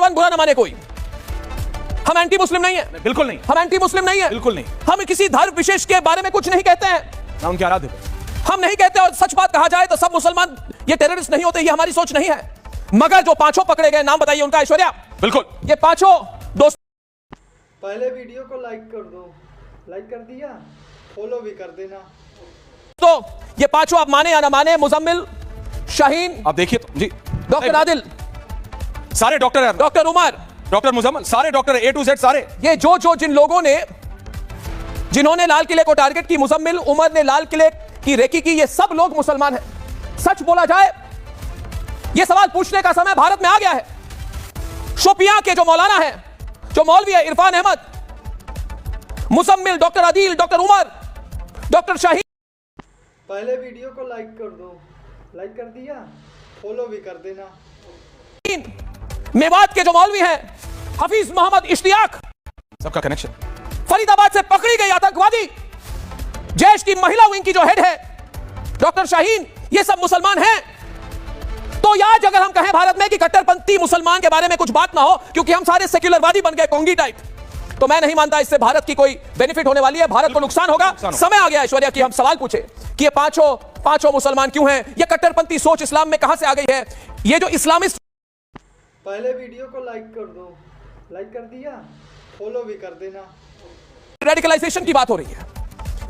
One बुरा ना माने कोई, हम एंटी मुस्लिम नहीं है, बिल्कुल नहीं, हम एंटी मुस्लिम नहीं है, बिल्कुल नहीं। हम किसी धर्म विशेष के बारे में कुछ नहीं कहते हैं, ना उनके आराध्य, हम नहीं कहते। और सच बात कहा जाए तो सब मुसलमान ये टेररिस्ट नहीं होते, ये हमारी सोच नहीं है। मगर जो पांचों पकड़े गए, नाम बताइए उनका। ऐश्वर्या, बिल्कुल, ये पांचों दोस्त। पहले वीडियो को लाइक कर दो, लाइक कर दिया, फॉलो भी कर देना। तो ये पांचों आप माने या ना माने, मुजम्मिल, शाहीन, आप देखिए तो जी, डॉक्टर आदिल, सारे डॉक्टर हैं, डॉक्टर उमर, डॉक्टर मुजम्मिल, सारे डॉक्टर A to Z सारे। ये जो जिन लोगों ने, जिन्होंने लाल किले को टारगेट की, मुजम्मिल, उमर ने लाल किले की रेकी की, ये सब लोग मुसलमान हैं। सच बोला जाए, ये सवाल पूछने का समय भारत में आ गया है। शोपियां के जो मौलाना है, जो मौलवी है Irfan Ahmed, Muzammil, doctor Adil, doctor Umar, doctor Shaheen. पहले वीडियो को लाइक कर दो, लाइक कर दिया, फॉलो भी कर देना। मेवात के जो मौलवी हैं, हफीज मोहम्मद इश्तियाक, सबका कनेक्शन। फरीदाबाद से पकड़ी गई आतंकवादी, जैश की महिला विंग की जो हेड है डॉक्टर शाहीन, ये सब मुसलमान हैं। तो आज अगर हम कहें भारत में कि कट्टरपंथी मुसलमान के बारे में कुछ बात ना हो, क्योंकि हम सारे सेक्युलरवादी बन गए, कोंगी टाइप, तो मैं नहीं मानता इससे भारत की कोई बेनिफिट होने वाली है, भारत को नुकसान होगा। समय आ गया ऐश्वर्या कि हम सवाल पूछे कि ये पांचों मुसलमान क्यों हैं, ये कट्टरपंथी सोच इस्लाम में कहां से आ गई है, ये जो इस्लामिस्ट। पहले वीडियो को लाइक कर दो, लाइक कर दिया, फॉलो भी कर देना। रेडिकलाइजेशन की बात हो रही है,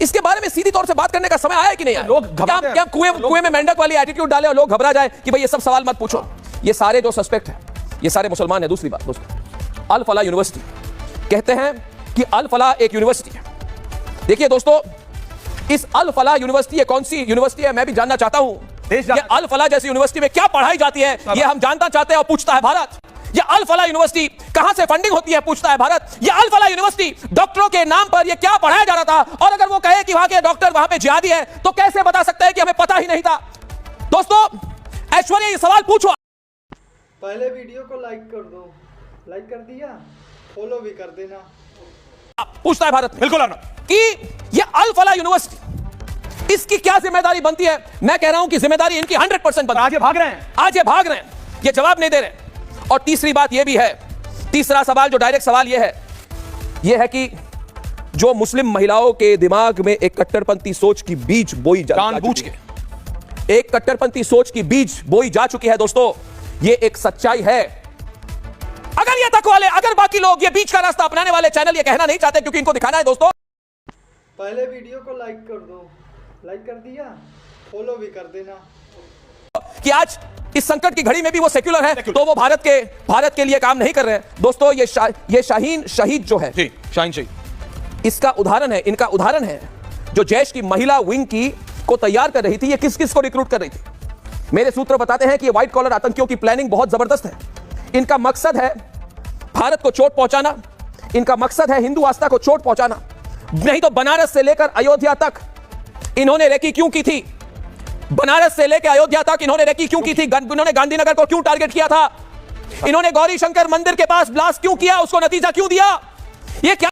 इसके बारे में सीधी तौर से बात करने का समय आया कि नहीं आया? लोग घबराते हैं। क्या कुएं में मेंढक वाली एटीट्यूड डाले और लोग घबरा जाए कि भाई ये सब सवाल मत पूछो। ये सारे जो सस्पेक्ट हैं, ये सारे मुसलमान हैं। दूसरी बात दोस्तों, अल फलाह यूनिवर्सिटी, कहते हैं कि अल फलाह एक यूनिवर्सिटी है। देखिए दोस्तों, इस अल फलाह यूनिवर्सिटी, ये कौन सी यूनिवर्सिटी है मैं भी जानना चाहता हूं। ये अल फलाह जैसी यूनिवर्सिटी में क्या पढ़ाई जाती है, ये हम जानना चाहते हैं और पूछता है भारत। ये अल फलाह यूनिवर्सिटी कहां से फंडिंग होती है, पूछता है भारत। ये अल फलाह यूनिवर्सिटी डॉक्टरों के नाम पर ये क्या पढ़ाया जा रहा था, और अगर वो कहे कि वहां के डॉक्टर वहां पे जिहादी है, तो कैसे बता सकते हैं कि हमें पता ही नहीं था? दोस्तों, ऐश्वर्या ये सवाल पूछो। पहले वीडियो को लाइक कर दो, लाइक कर दिया, फॉलो भी कर देना। पूछता है भारत बिल्कुल कि ये अल फलाह यूनिवर्सिटी, इसकी क्या जिम्मेदारी बनती है? मैं कह रहा हूं कि जिम्मेदारी इनकी 100% बनती है। आज ये भाग रहे हैं, आज ये भाग रहे हैं, ये जवाब नहीं दे रहे। और तीसरी बात ये भी है, तीसरा सवाल जो डायरेक्ट सवाल ये है कि जो मुस्लिम महिलाओं के दिमाग में एक कट्टरपंथी सोच की बीज बोई जानबूझ के, एक कट्टरपंथी सोच की बीज बोई जा चुकी है। दोस्तों, ये एक सच्चाई है। अगर ये तक वाले, अगर बाकी लोग ये बीच का रास्ता अपनाने वाले चैनल ये कहना नहीं चाहते, क्योंकि इनको दिखाना है दोस्तों। पहले वीडियो को लाइक कर दो, लाइक कर दिया, फॉलो भी कर देना। कि आज इस संकट की घड़ी में भी वो सेक्युलर है, तो वो भारत के लिए काम नहीं कर रहे हैं। दोस्तों, ये शाहीन शहीद जो है, शाहीन शहीद, इसका उदाहरण है, इनका उदाहरण है। जो जैश की महिला विंग को तैयार कर रही थी, ये किस किस को रिक्रूट कर रही थी? मेरे सूत्र बताते हैं कि ये व्हाइट कॉलर आतंकियों की प्लानिंग बहुत जबरदस्त है। इनका मकसद है भारत को चोट पहुंचाना, इनका मकसद है हिंदू आस्था को चोट पहुंचाना। नहीं तो बनारस से लेकर अयोध्या तक इन्होंने रेकी क्यों की थी? बनारस से लेकर अयोध्या तक इन्होंने रेकी क्यों की थी? इन्होंने गांधीनगर को क्यों टारगेट किया था? इन्होंने गौरी शंकर मंदिर के पास ब्लास्ट क्यों किया? उसको नतीजा क्यों दिया? ये क्या?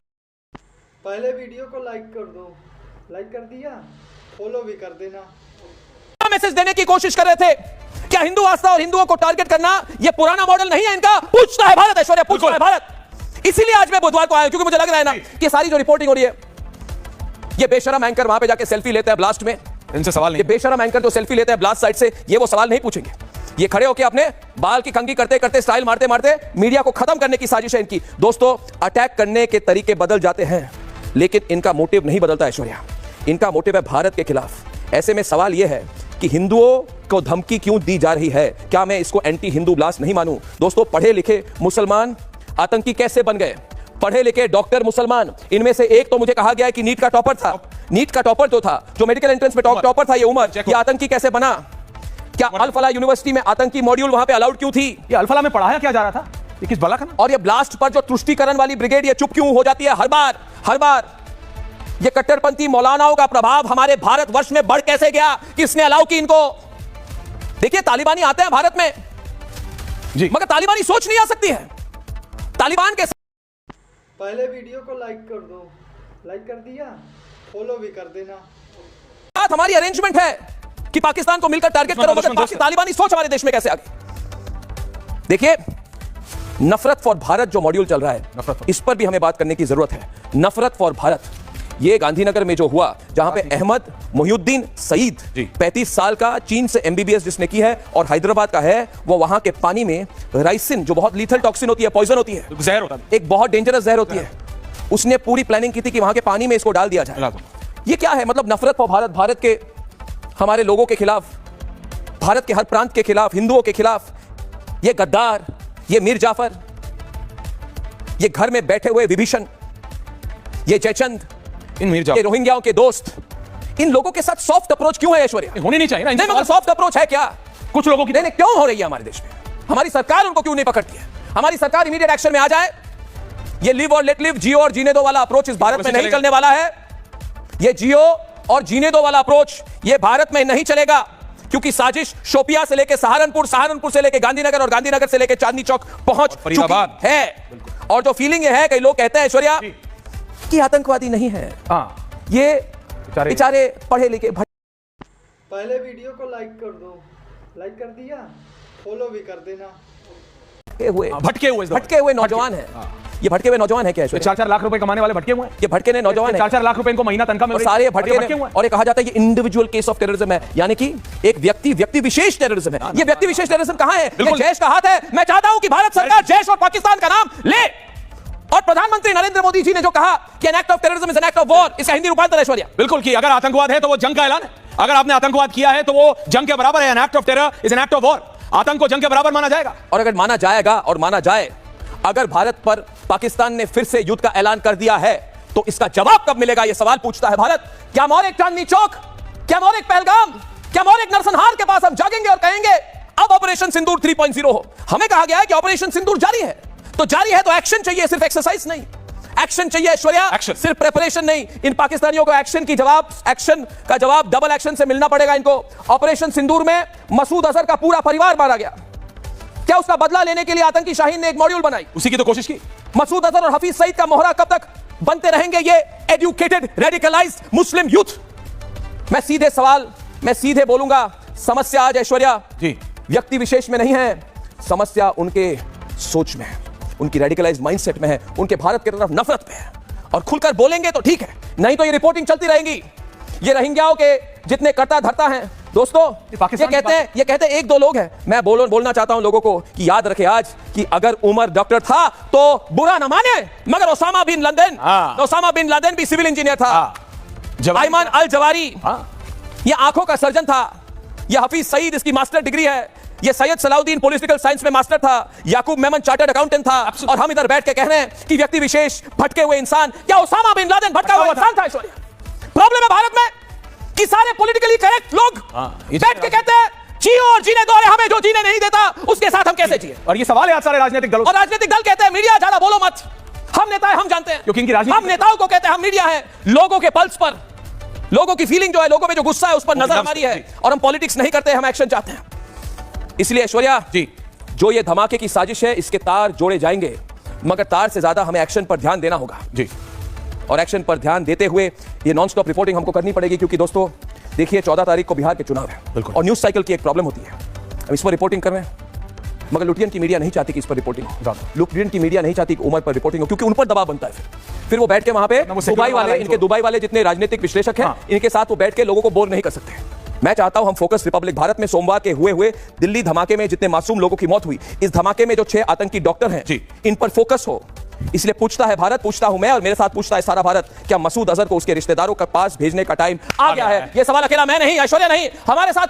पहले वीडियो को लाइक कर दो, लाइक कर दिया, फॉलो भी कर देना। मैसेज देने की कोशिश कर रहे थे? क्या हिंदू आस्था और हिंदुओं को टारगेट करना ये पुराना मॉडल नहीं है इनका? पूछता है भारत, ऐश्वर्या, पूछता है भारत। इसीलिए आज मैं बुधवार को आया, क्योंकि मुझे लग रहा है ना कि सारी जो रिपोर्टिंग हो रही है, ये बेशरम एंकर वहां पे जाके सेल्फी लेते हैं ब्लास्ट में, इनसे सवाल नहीं। ये बेशरम एंकर जो सेल्फी लेते हैं ब्लास्ट साइड से, ये वो सवाल नहीं पूछेंगे। ये खड़े होकर अपने बाल की कंघी करते करते, स्टाइल मारते मारते मीडिया को खत्म करने की साजिश है इनकी। दोस्तों, अटैक करने के तरीके बदल जाते हैं, लेकिन इनका मोटिव नहीं बदलता ऐश्वर्या। इनका मोटिव है भारत के खिलाफ। ऐसे में सवाल यह है कि हिंदुओं को धमकी क्यों दी जा रही है? क्या मैं इसको एंटी हिंदू ब्लास्ट नहीं मानूं? दोस्तों, पढ़े लिखे मुसलमान आतंकी कैसे बन गए? पढ़े लिखे डॉक्टर मुसलमान, इनमें से एक तो मुझे कहा गया है कि नीट का टॉपर था। नीट का टॉपर जो था, जो मेडिकल एंट्रेंस में टॉपर था, ये उमर, ये आतंकी कैसे बना? क्या अल फलाह यूनिवर्सिटी में आतंकी मॉड्यूल वहां पे अलाउड क्यों थी? ये अल फलाह में पढ़ाया क्या जा रहा था? ये किस बला का ना? और ये ब्लास्ट पर जो तुष्टिकरण वाली ब्रिगेड ये चुप क्यों हो जाती है हर बार? ये कट्टरपंथी मौलानाओं का प्रभाव हमारे भारतवर्ष में बढ़ कैसे गया? किसने अलाउ की इनको? देखिए, तालिबानी आते हैं भारत में जी, मगर तालिबानी सोच नहीं आ सकती है। तालिबान के पहले वीडियो को लाइक कर दो, लाइक कर दिया, फॉलो भी कर देना। साथ हमारी अरेंजमेंट है कि पाकिस्तान को मिलकर टारगेट करो, मगर तालिबानी सोच हमारे देश में कैसे आ गई? देखिए, नफरत फॉर भारत जो मॉड्यूल चल रहा है, इस पर भी हमें बात करने की जरूरत है। नफरत फॉर भारत, ये गांधीनगर में जो हुआ, जहां पे अहमद मोहिउद्दीन सईद 35 साल का, चीन से एमबीबीएस जिसने की है और हैदराबाद का है, वो वहां के पानी में राइसिन, जो बहुत लीथल टॉक्सिन होती है, पॉइजन होती है, जहर होता है, एक बहुत डेंजरस जहर होती है, उसने पूरी प्लानिंग की थी कि वहां के पानी में इसको डाल दिया जाए। ये क्या है? मतलब नफरत फॉर भारत, भारत के हमारे लोगों के खिलाफ, भारत के हर प्रांत के खिलाफ, हिंदुओं के खिलाफ। ये गद्दार, ये मीर जाफर, ये घर में बैठे हुए विभीषण, ये जयचंद, ये रोहिंग्याओं के दोस्त, इन लोगों के साथ सॉफ्ट अप्रोच क्यों है ऐश्वर्या? होनी नहीं चाहिए ना। नहीं, मगर सॉफ्ट अप्रोच है क्या? कुछ लोगों की नहीं, क्यों हो रही है हमारे देश में? हमारी सरकार उनको क्यों नहीं पकड़ती है? हमारी सरकार इमीडिएट एक्शन में आ जाए। ये लिव और लेट लिव, जियो और जीने दो वाला अप्रोच इस भारत में नहीं चलने वाला है। ये जियो और जीने दो वाला अप्रोच ये भारत में नहीं चलेगा, क्योंकि साजिश शोपिया से लेकर सहारनपुर, सहारनपुर से लेकर गांधीनगर और गांधीनगर से लेकर चांदनी चौक पहुंच चुकी है। और जो फीलिंग है, कई लोग कहते हैं ऐश्वर्या कि आतंकवादी नहीं है, ये बेचारे पढ़े लिखे। पहले वीडियो को लाइक कर दो, लाइक कर दिया, फॉलो भी कर देना। भटके हुए नौजवान है। ये भटके हुए नौजवान है क्या? 4-4 लाख रुपए कमाने वाले भटके हुए हैं। ये भटके ने नौजवान है, 4-4 लाख रुपए इनको महीना तनख्वाह मिल रही है, सारे भटके हुए। और ये कहा जाता है ये इंडिविजुअल केस ऑफ टेररिज्म है, यानी कि एक व्यक्ति विशेष टेररिज्म है। ये व्यक्ति विशेष टेररिज्म कहां है? ये जैश का हाथ है। मैं चाहता हूं कि भारत सरकार जैश और पाकिस्तान का नाम ले। और प्रधानमंत्री नरेंद्र मोदी जी ने जो कहा कि an act of terrorism is an act of war, इसका हिंदी रूपांतर ऐश्वर्या। बिल्कुल कि अगर आतंकवाद है तो वो जंग का ऐलान है। अगर आपने आतंकवाद किया है तो वो जंग के बराबर है। An act of terror is an act of war. आतंक को जंग के बराबर माना जाएगा। और अगर माना जाएगा और माना जाए, अगर भारत पर पाकिस्तान ने फिर से युद्ध का ऐलान कर दिया है तो इसका जवाब कब मिलेगा? यह सवाल पूछता है भारत। क्या और एक चांदनी चौक, क्या और एक पहलगाम, क्या और एक नरसंहार के पास हम जागेंगे और कहेंगे अब ऑपरेशन सिंदूर 3.0 हो? हमें कहा गया है कि ऑपरेशन सिंदूर जारी है, तो जारी है तो एक्शन चाहिए, सिर्फ एक्सरसाइज नहीं। एक्शन चाहिए ऐश्वर्या, सिर्फ प्रिपरेशन नहीं। इन पाकिस्तानियों को एक्शन का जवाब डबल एक्शन से मिलना पड़ेगा इनको। ऑपरेशन सिंदूर में मसूद अजहर का पूरा परिवार मारा गया। क्या उसका बदला लेने के लिए आतंकी शाहीन ने एक मॉड्यूल बनाई? उसी की तो कोशिश की। मसूद अजहर और हफीज सईद का मोहरा कब तक बनते रहेंगे ये एजुकेटेड रेडिकलाइज्ड मुस्लिम यूथ? मैं सीधे बोलूंगा, समस्या आज ऐश्वर्या जी व्यक्ति विशेष में नहीं है, समस्या उनके सोच में है, उनकी रेडिकलाइज्ड माइंडसेट में है, उनके भारत की तरफ नफरत में है। और खुलकर बोलेंगे तो ठीक है, नहीं तो ये रिपोर्टिंग चलती रहेगी। ये रोहिंग्याओं के जितने करता धरता हैं दोस्तों, ये कहते हैं एक दो लोग हैं। मैं बोलना चाहता हूं लोगों को कि याद रखे आज कि अगर उमर डॉक्टर था तो बुरा ना माने, मगर ओसामा बिन लादेन भी सिविल इंजीनियर था। अयमन अल जवारी ये आंखों का सर्जन था। ये हफीज सईद, इसकी मास्टर डिग्री है। ये सैयद सलाउद्दीन पॉलिटिकल साइंस में मास्टर था। याकूब मेमन चार्टर्ड अकाउंटेंट था। और हम इधर बैठ के कह रहे हैं कि व्यक्ति विशेष भटके हुए इंसान। क्या ओसामा बिन लादेन भटका हुआ इंसान था? प्रॉब्लम है भारत में कि सारे पॉलिटिकली करेक्ट लोग बैठ के कहते हैं जियो और जीने दो, हमें जो जीने नहीं देता उसके साथ हम कैसे जिए? और ये सवाल है सारे राजनीतिक दलों। और राजनीतिक दल कहते हैं मीडिया ज्यादा बोलो मत, हम नेता है, हम जानते हैं। क्योंकि हम नेताओं को कहते हैं हम मीडिया है। लोगों के पल्स पर, लोगों की फीलिंग जो है, लोगों में जो गुस्सा है उस पर नजर हमारी है। और हम पॉलिटिक्स नहीं करते, हम एक्शन चाहते हैं। इसलिए ऐश्वर्या जी, जो ये धमाके की साजिश है, इसके तार जोड़े जाएंगे, मगर तार से ज्यादा हमें एक्शन पर ध्यान देना होगा जी। और एक्शन पर ध्यान देते हुए ये नॉन स्टॉप रिपोर्टिंग हमको करनी पड़ेगी, क्योंकि दोस्तों देखिए 14 तारीख को बिहार के चुनाव है और न्यूज साइकिल की एक प्रॉब्लम होती है। हम इस पर रिपोर्टिंग कर रहे हैं, मगर लुटियन की मीडिया नहीं चाहती कि इस पर रिपोर्टिंग हो। लुटियन की मीडिया नहीं चाहती कि उमर पर रिपोर्टिंग हो, क्योंकि उन पर दबाव बनता है। फिर वो बैठ के वहां पे दुबई वाले जितने राजनीतिक विश्लेषक हैं, इनके साथ वो बैठ के लोगों को बोर नहीं कर सकते। मैं चाहता हूं हम फोकस रिपब्लिक भारत में सोमवार के हुए दिल्ली धमाके में जितने मासूम लोगों की मौत हुई, इस धमाके में जो 6 आतंकी डॉक्टर हैं, इन पर फोकस हो। इसलिए पूछता है भारत, पूछता हूं मैं और मेरे साथ पूछता है सारा भारत, क्या मसूद अजहर को उसके रिश्तेदारों के पास भेजने का टाइम आ गया है? यह सवाल अकेला मैं नहीं, ऐश्वर्या नहीं, हमारे साथ